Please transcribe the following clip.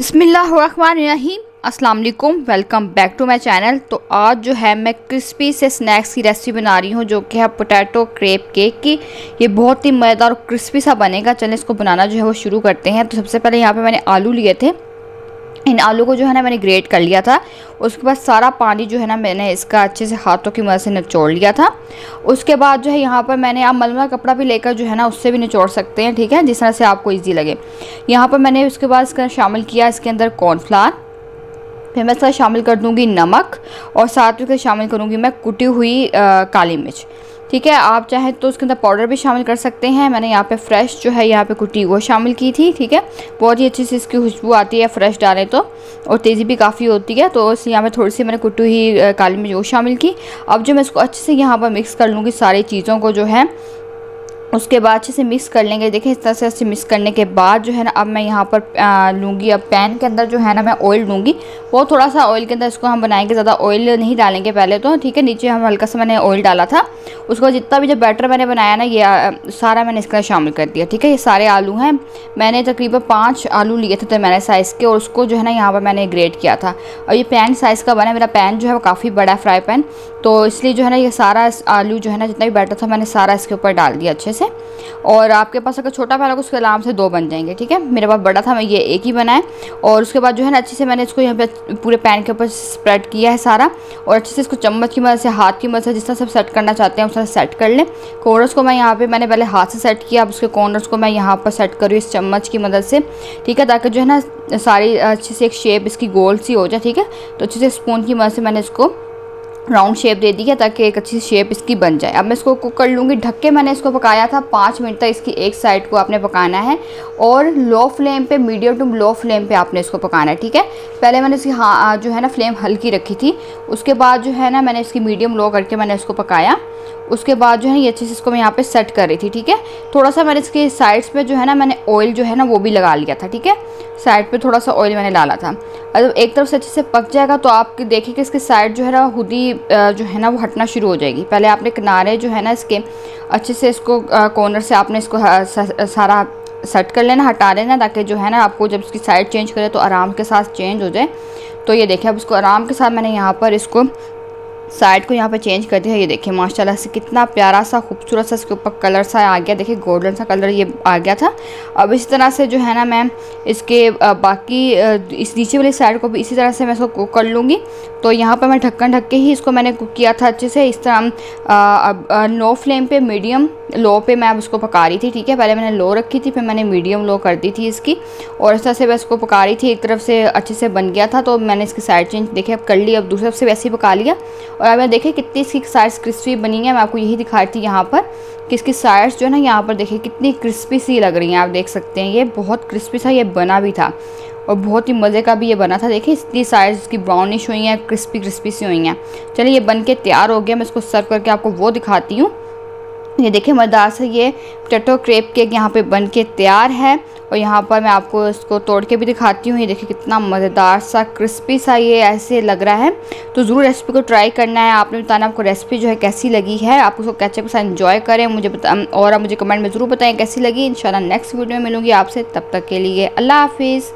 बिस्मिल्लाहिर्रहमानिर्रहीम। अस्सलाम वालेकुम, welcome back to my channel. तो आज जो है मैं क्रिस्पी से स्नैक्स की रेसिपी बना रही हूँ जो कि है पोटैटो क्रेप केक की। ये बहुत ही मज़ेदार और क्रिस्पी सा बनेगा। चलें इसको बनाना जो है वो शुरू करते हैं। तो सबसे पहले यहाँ पे मैंने आलू लिए थे। इन आलू को जो है ना मैंने ग्रेट कर लिया था। उसके बाद सारा पानी जो है ना मैंने इसका अच्छे से हाथों की मदद से निचोड़ लिया था। उसके बाद जो है यहाँ पर मैंने, आप मलमल कपड़ा भी लेकर जो है ना उससे भी निचोड़ सकते हैं, ठीक है, जिस तरह से आपको इजी लगे। यहाँ पर मैंने उसके बाद इसका शामिल किया इसके अंदर कॉर्नफ्लावर। फिर मैं इसका शामिल कर दूँगी नमक और साथ में शामिल करूँगी मैं कुटी हुई काली मिर्च, ठीक है। आप चाहें तो उसके अंदर पाउडर भी शामिल कर सकते हैं। मैंने यहाँ पे फ्रेश जो है यहाँ पे कुटी वो शामिल की थी, ठीक है। बहुत ही अच्छी सी इसकी खुशबू आती है फ्रेश डालें तो, और तेज़ी भी काफ़ी होती है। तो इसलिए यहाँ पे थोड़ी सी मैंने कुटी हुई काली मिर्च वो शामिल की। अब जो मैं इसको अच्छे से यहाँ पर मिक्स कर लूँगी सारी चीज़ों को जो है। उसके बाद अच्छे से मिक्स कर लेंगे। देखिए इस तरह से अच्छे मिक्स करने के बाद जो है ना अब मैं यहाँ पर लूँगी, अब पैन के अंदर जो है ना मैं ऑयल लूँगी। वो थोड़ा सा ऑयल के अंदर इसको हम बनाएंगे, ज़्यादा ऑयल नहीं डालेंगे पहले तो, ठीक है। नीचे हम हल्का सा मैंने ऑयल डाला था। उसको जितना भी जो बैटर मैंने बनाया ना ये सारा मैंने इसका शामिल कर दिया, ठीक है। ये सारे आलू हैं, मैंने तकरीबन 5 आलू लिए थे तो मैंने साइज़ के, और उसको जो है ना यहाँ पर मैंने ग्रेट किया था। और ये पैन साइज़ का बना, मेरा पैन जो है वो काफ़ी बड़ा है फ्राई पैन, तो इसलिए जो है ना ये सारा आलू जो है ना जितना भी बैटर था मैंने सारा इसके ऊपर डाल दिया अच्छे से। और आपके पास अगर छोटा पैन होगा उसके आराम से 2 बन जाएंगे, ठीक है। मेरे पास बड़ा था, मैं ये एक ही बनाए। और उसके बाद जो है ना अच्छे से मैंने इसको यहाँ पे पूरे पैन के ऊपर स्प्रेड किया है सारा, और अच्छे से इसको चम्मच की मदद से, हाथ की मदद से, जिस तरह से सेट करना चाहते हैं उस तरह सेट कर लें। कॉर्नर्स को मैं यहाँ पे मैंने पहले हाथ से सेट किया, अब उसके कॉर्नर्स को मैं यहाँ पर सेट करूँ इस चम्मच की मदद से, ठीक है, ताकि जो है ना सारी अच्छे से एक शेप इसकी गोल सी हो जाए, ठीक है। तो अच्छे से स्पून की मदद से मैंने इसको राउंड शेप दे दी है ताकि एक अच्छी शेप इसकी बन जाए। अब मैं इसको कुक कर लूँगी। ढक के मैंने इसको पकाया था 5 मिनट तक। इसकी एक साइड को आपने पकाना है और लो फ्लेम पे, मीडियम टू लो फ्लेम पे आपने इसको पकाना है, ठीक है। पहले मैंने इसकी जो है ना फ्लेम हल्की रखी थी। उसके बाद जो है ना मैंने इसकी मीडियम लो करके मैंने इसको पकाया। उसके बाद जो है ये अच्छे से इसको मैं यहाँ पे सेट कर रही थी, ठीक है। थोड़ा सा मैंने इसके साइड्स पे जो है ना मैंने ऑयल जो है ना वो भी लगा लिया था, ठीक है। साइड पे थोड़ा सा ऑयल मैंने डाला था। जब एक तरफ से अच्छे से पक जाएगा तो आप देखिए कि इसके साइड जो है ना खुद ही जो है ना वो हटना शुरू हो जाएगी। पहले आपने किनारे जो है ना इसके अच्छे से इसको कॉर्नर से आपने इसको सारा सेट कर लेना, हटा लेना, ताकि जो है ना आपको जब इसकी साइड चेंज करे तो आराम के साथ चेंज हो जाए। तो ये देखिए अब इसको आराम के साथ मैंने यहाँ पर इसको साइड को यहाँ पे चेंज कर दिया। ये देखिए माशाल्लाह से कितना प्यारा सा खूबसूरत सा इसके ऊपर कलर सा आ गया। देखिए गोल्डन सा कलर ये आ गया था। अब इस तरह से जो है ना मैं इसके बाकी इस नीचे वाली साइड को भी इसी तरह से मैं इसको कुक कर लूँगी। तो यहाँ पर मैं ढक्कन ढक के ही इसको मैंने कुक किया था अच्छे से। इस तरह लो फ्लेम पे, मीडियम लो पे मैं अब इसको पका रही थी, ठीक है। पहले मैंने लो रखी थी, फिर मैंने मीडियम लो कर दी थी इसकी, और इस तरह से मैं इसको पका रही थी। एक तरफ से अच्छे से बन गया था तो मैंने इसकी साइड चेंज देखिए अब कर ली। अब दूसरी तरफ से वैसे ही पका लिया। और अब मैं देखिए कितनी इसकी साइड्स क्रिस्पी बनी है। मैं आपको यही दिखा रही थी यहाँ पर कि इसकी साइड्स जो है ना यहाँ पर देखिए कितनी क्रिस्पी सी लग रही हैं। आप देख सकते हैं ये बहुत क्रिस्पी सा ये बना भी था और बहुत ही मज़े का भी ये बना था। देखिए इतनी साइड्स की ब्राउनिश हुई हैं, क्रिस्पी क्रिस्पी सी हुई हैं। चलिए ये बन के तैयार हो गया। मैं इसको सर्व करके आपको वो दिखाती हूँ। ये देखिए मज़ेदार से ये पोटैटो क्रेप केक यहाँ पे बन के तैयार है। और यहाँ पर मैं आपको इसको तोड़ के भी दिखाती हूँ। ये देखिए कितना मज़ेदार सा क्रिस्पी सा ये ऐसे लग रहा है। तो ज़रूर रेसिपी को ट्राई करना है। आपने बताना आपको रेसिपी जो है कैसी लगी है। आप उसको केचप के साथ एंजॉय करें, और आप मुझे कमेंट में ज़रूर बताएं कैसी लगी। इंशाल्लाह नेक्स्ट वीडियो में मिलूँगी आपसे। तब तक के लिए अल्लाह हाफिज़।